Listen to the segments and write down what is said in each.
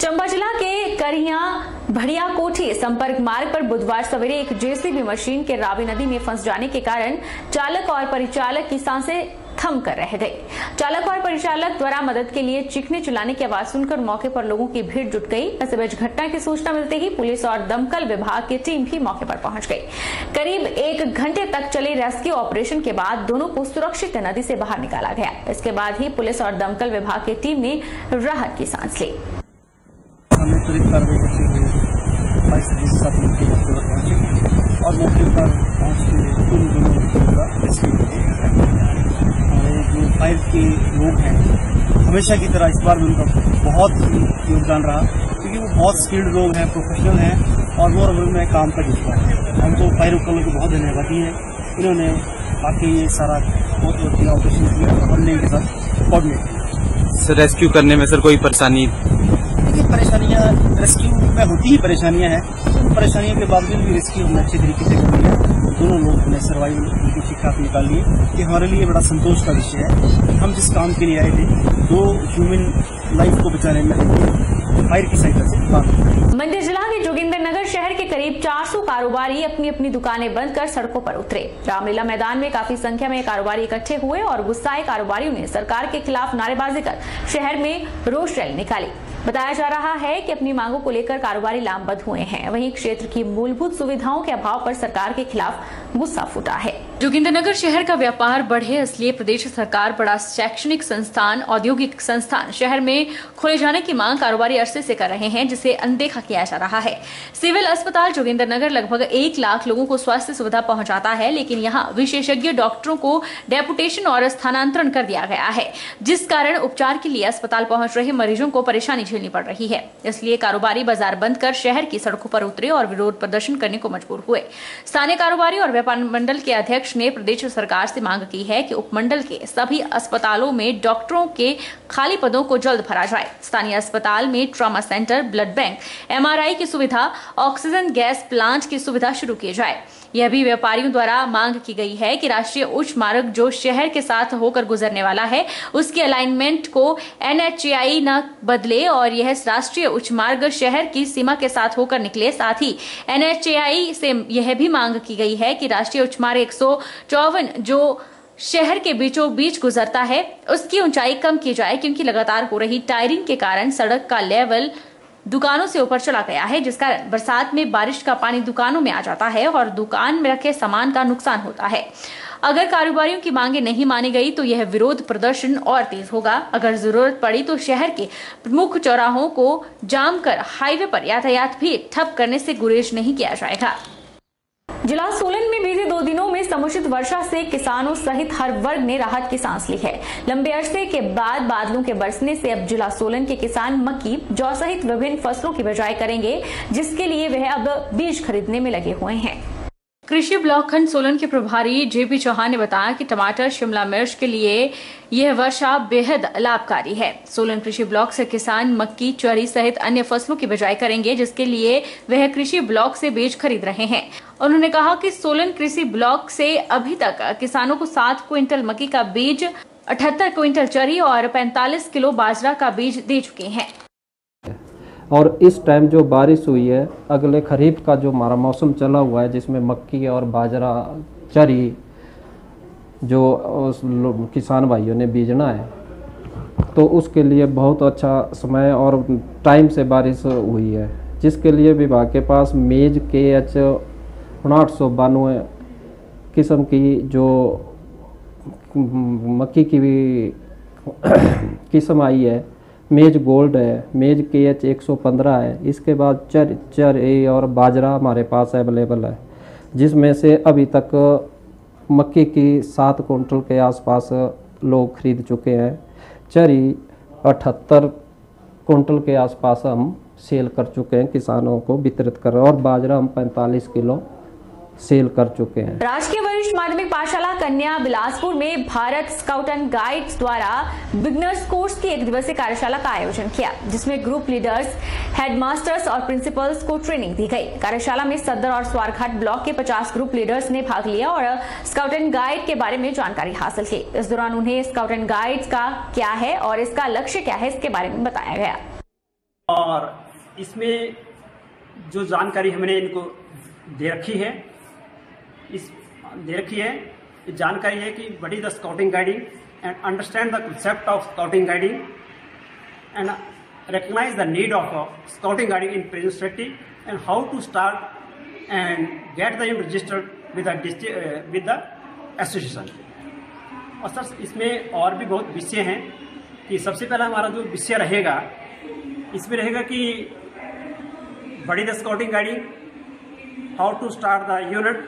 चंबा जिला के करिया भड़िया कोठी संपर्क मार्ग पर बुधवार सवेरे एक जेसीबी मशीन के रावी नदी में फंस जाने के कारण चालक और परिचालक की सांसें थम कर रह गई। चालक और परिचालक द्वारा मदद के लिए चीखने चिल्लाने की आवाज सुनकर मौके पर लोगों की भीड़ जुट गई। इस बीच घटना की सूचना मिलते ही पुलिस और दमकल विभाग की टीम भी मौके पर पहुंच गई। करीब 1 घंटे तक चले रेस्क्यू ऑपरेशन के बाद दोनों को सुरक्षित नदी से बाहर निकाला गया। इसके बाद ही पुलिस और दमकल विभाग की टीम ने राहत की सांस ली। और मौके पर पहुंच के उन दोनों का रेस्क्यू किया। हमारे जो फायर के लोग हैं हमेशा की तरह इस बार भी उनका बहुत योगदान रहा, क्योंकि वो बहुत स्किल्ड लोग हैं, प्रोफेशनल हैं और वो रोल में काम कर जुटा है। हमको फायर उपकरणों को बहुत धन्यवादी है। इन्होंने बाकी ये सारा बहुत अच्छा ऑपरेशन किया और हमने इनके साथ कोऑर्डिनेट किया। सर रेस्क्यू करने में सर कोई परेशानी? परेशानियां रेस्क्यू में होती ही परेशानियां हैं, उन परेशानियों के बावजूद भी रेस्क्यू हमने अच्छे तरीके से कर लिया। दोनों लोग हमने सर्वाइव उनको ठीक ठाक निकाल लिए। ये हमारे लिए बड़ा संतोष का विषय है। हम जिस काम के लिए आए थे 2 ह्यूमन लाइफ को बचाने में फायर की सहायता से काम। मंडी जिला के जोगिंदरनगर शहर के करीब 400 कारोबारी अपनी अपनी दुकानें बंद कर सड़कों पर उतरे। रामलीला मैदान में काफी संख्या में कारोबारी इकट्ठे हुए और गुस्साए कारोबारियों ने सरकार के खिलाफ नारेबाजी कर शहर में रोष रैली निकाली। बताया जा रहा है कि अपनी मांगों को लेकर कारोबारी लामबंद हुए हैं। वहीं क्षेत्र की मूलभूत सुविधाओं के अभाव पर सरकार के खिलाफ गुस्सा फूटा है। जोगिंदरनगर शहर का व्यापार बढ़े इसलिए प्रदेश सरकार बड़ा शैक्षणिक संस्थान, औद्योगिक संस्थान शहर में खोले जाने की मांग कारोबारी अरसे से कर रहे हैं, जिसे अनदेखा किया जा रहा है। सिविल अस्पताल जोगिंदरनगर लगभग 1 लाख लोगों को स्वास्थ्य सुविधा पहुंचाता है, लेकिन यहाँ विशेषज्ञ डॉक्टरों को डेपुटेशन और स्थानांतरण कर दिया गया है, जिस कारण उपचार के लिए अस्पताल पहुंच रहे मरीजों को परेशानी झेलनी पड़ रही है। इसलिए कारोबारी बाजार बंद कर शहर की सड़कों पर उतरे और विरोध प्रदर्शन करने को मजबूर हुए। स्थानीय कारोबारी और व्यापार मंडल के अध्यक्ष ने प्रदेश सरकार से मांग की है कि उपमंडल के सभी अस्पतालों में डॉक्टरों के खाली पदों को जल्द भरा जाए। स्थानीय अस्पताल में trauma centre, blood bank, MRI की सुविधा, ऑक्सीजन गैस प्लांट की सुविधा शुरू की जाए। यह भी व्यापारियों द्वारा मांग की गई है कि राष्ट्रीय उच्च मार्ग जो शहर के साथ होकर गुजरने वाला है, उसकी अलाइनमेंट को NHAI न बदले और यह राष्ट्रीय उच्च मार्ग शहर की सीमा के साथ होकर निकले। साथ ही NHAI से यह भी मांग की गई है कि राष्ट्रीय उच्च मार्ग 154 जो शहर के बीचों बीच गुजरता है, उसकी ऊंचाई कम की जाए, क्योंकि लगातार हो रही टायरिंग के कारण सड़क का लेवल दुकानों से ऊपर चला गया है, जिस कारण बरसात में बारिश का पानी दुकानों में आ जाता है और दुकान में रखे सामान का नुकसान होता है। अगर कारोबारियों की मांगे नहीं मानी गई तो यह विरोध प्रदर्शन और तेज होगा। अगर जरूरत पड़ी तो शहर के प्रमुख चौराहों को जाम कर हाईवे पर यातायात भी ठप करने से गुरेज नहीं किया जाएगा। जिला सोलन में बीते 2 दिनों में समुचित वर्षा से किसानों सहित हर वर्ग ने राहत की सांस ली है। लंबे अरसे के बाद बादलों के बरसने से अब जिला सोलन के किसान मक्की, जौ सहित विभिन्न फसलों की बिजाई करेंगे, जिसके लिए वह अब बीज खरीदने में लगे हुए हैं। कृषि ब्लॉक खंड सोलन के प्रभारी JP चौहान ने बताया कि टमाटर, शिमला मिर्च के लिए यह वर्षा बेहद लाभकारी है। सोलन कृषि ब्लॉक से किसान मक्की, चरी सहित अन्य फसलों की बिजाई करेंगे, जिसके लिए वह कृषि ब्लॉक से बीज खरीद रहे हैं। उन्होंने कहा कि सोलन कृषि ब्लॉक से अभी तक किसानों को 7 क्विंटल मक्की का बीज, 78 क्विंटल चरी और 45 किलो बाजरा का बीज दे चुके हैं। और इस टाइम जो बारिश हुई है, अगले खरीफ का जो हमारा मौसम चला हुआ है, जिसमें मक्की और बाजरा, चरी जो किसान भाइयों ने बीजना है, तो उसके लिए बहुत अच्छा समय और टाइम से बारिश हुई है, जिसके लिए विभाग के पास मेज KH 5892 किस्म की जो मक्की की भी किस्म आई है, मेज गोल्ड है, मेज KH 115 है। इसके बाद चरी और बाजरा हमारे पास अवेलेबल है, जिसमें से अभी तक मक्की की 7 कुंटल के आसपास लोग खरीद चुके हैं। चरी 78 कुंटल के आसपास हम सेल कर चुके हैं, किसानों को वितरित कर रहे हैं, और बाजरा हम 45 किलो सेल कर चुके हैं। राजकीय वरिष्ठ माध्यमिक पाठशाला कन्या बिलासपुर में भारत स्काउट एंड गाइड्स द्वारा बिगनर्स कोर्स की 1 दिवसीय कार्यशाला का आयोजन किया, जिसमें ग्रुप लीडर्स, हेडमास्टर्स और प्रिंसिपल्स को ट्रेनिंग दी गई। कार्यशाला में सदर और स्वारघाट ब्लॉक के 50 ग्रुप लीडर्स ने भाग लिया और स्काउट एंड गाइड के बारे में जानकारी हासिल की। इस दौरान उन्हें स्काउट एंड गाइड्स का क्या है और इसका लक्ष्य क्या है, इसके बारे में बताया गया। और इसमें जो जानकारी हमने इनको दे रखी है जानकारी है कि what is the scouting guiding and understand the concept of scouting guiding and recognize the need of scouting guiding in prison strategy and how to start and get them registered with the association. और sir इसमें और भी बहुत विषय हैं कि सबसे पहला हमारा जो विषय रहेगा इसमें रहेगा कि what is the scouting guiding, how to start the unit,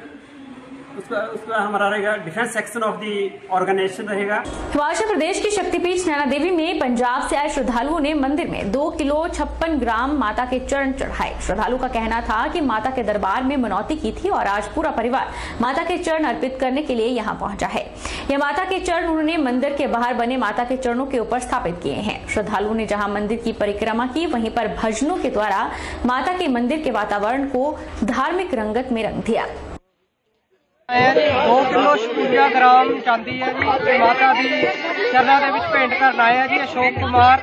उसका हमारा रहेगा defence section of the organisation रहेगा। हिमाचल प्रदेश की शक्तिपीठ नैना देवी में पंजाब से आए श्रद्धालुओं ने मंदिर में 2 किलो 56 ग्राम माता के चरण चढ़ाए। श्रद्धालु का कहना था कि माता के दरबार में मनौती की थी और आज पूरा परिवार माता के चरण अर्पित करने के लिए यहाँ पहुंचा है। यह माता के चरण उन्होंने मंदिर के बाहर बने माता के चरणों के ऊपर स्थापित किए हैं। श्रद्धालुओं ने जहाँ मंदिर की परिक्रमा की वहीं पर भजनों के द्वारा माता के मंदिर के वातावरण को धार्मिक रंगत में रंग दिया। 2 किलो 56 ग्राम चांदी है जी माता दी चरणों ਦੇ ਵਿੱਚ ਭੇਂਟ ਕਰਨ ਆਏ ਆ ਜੀ ਅਸ਼ੋਕ ਕੁਮਾਰ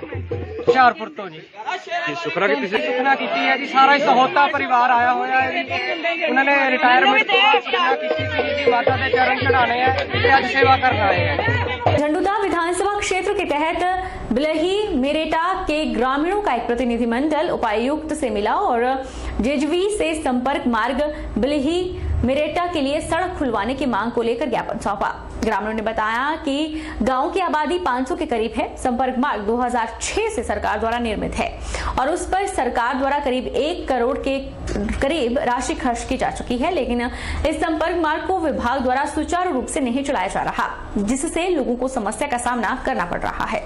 ਹੁਸ਼ਿਆਰਪੁਰ ਤੋਂ ਜੀ ਸੁਖਨਾ ਕੀਤੀ ਹੈ ਜੀ ਸਾਰਾ ਹੀ ਸਹੋਤਾ ਪਰਿਵਾਰ ਆਇਆ ਹੋਇਆ ਹੈ ਜੀ ਉਹਨਾਂ ਨੇ ਰਿਟਾਇਰਮੈਂਟ ਤੋਂ ਬਾਅਦ ਸੁਖਨਾ ਕੀਤੀ ਸੀ ਜੀ ਮਾਤਾ ਦੇ ਚरण ਚੜਾਣੇ ਆ ਤੇ ਅੱਜ ਸੇਵਾ ਕਰਨ ਆਏ ਆ। झंडूता विधानसभा क्षेत्र के तहत बिलही मेरेटा के ग्रामीणों का एक प्रतिनिधिमंडल उपायुक्त से मिला और जेजवी से संपर्क मार्ग बिलही मेरेटा के लिए सड़क खुलवाने की मांग को लेकर ज्ञापन सौंपा। ग्रामीणों ने बताया कि गांव की आबादी 500 के करीब है। संपर्क मार्ग 2006 से सरकार द्वारा निर्मित है और उस पर सरकार द्वारा करीब 1 करोड़ के करीब राशि खर्च की जा चुकी है, लेकिन इस संपर्क मार्ग को विभाग द्वारा सुचारू रूप से नहीं चलाया जा रहा, जिससे लोगों को समस्या का सामना करना पड़ रहा है।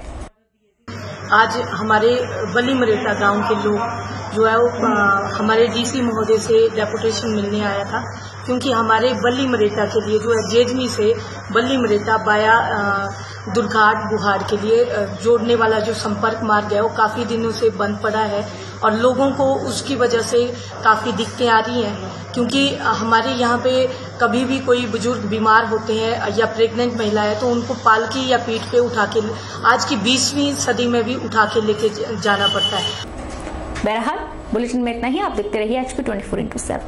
आज हमारे बली मरेटा गांव के लोग जो है वो हमारे डीसी महोदय से डेपुटेशन मिलने आया था, क्योंकि हमारे बली मरेटा के लिए जो है जेजमी से बली मरेटा बाया दुर्घाट बुहार के लिए जोड़ने वाला जो संपर्क मार्ग है वो काफी दिनों से बंद पड़ा है और लोगों को उसकी वजह से काफी दिक्कतें आ रही हैं, क्योंकि हमारे यहाँ पे कभी भी कोई बुजुर्ग बीमार होते हैं या प्रेग्नेंट महिला है तो उनको पालकी या पीठ पे उठा के आज की 20वीं सदी में भी उठा के लेके जाना पड़ता है। बहरहाल बुलेटिन में इतना ही। आप देखते रहिए HP 24x7।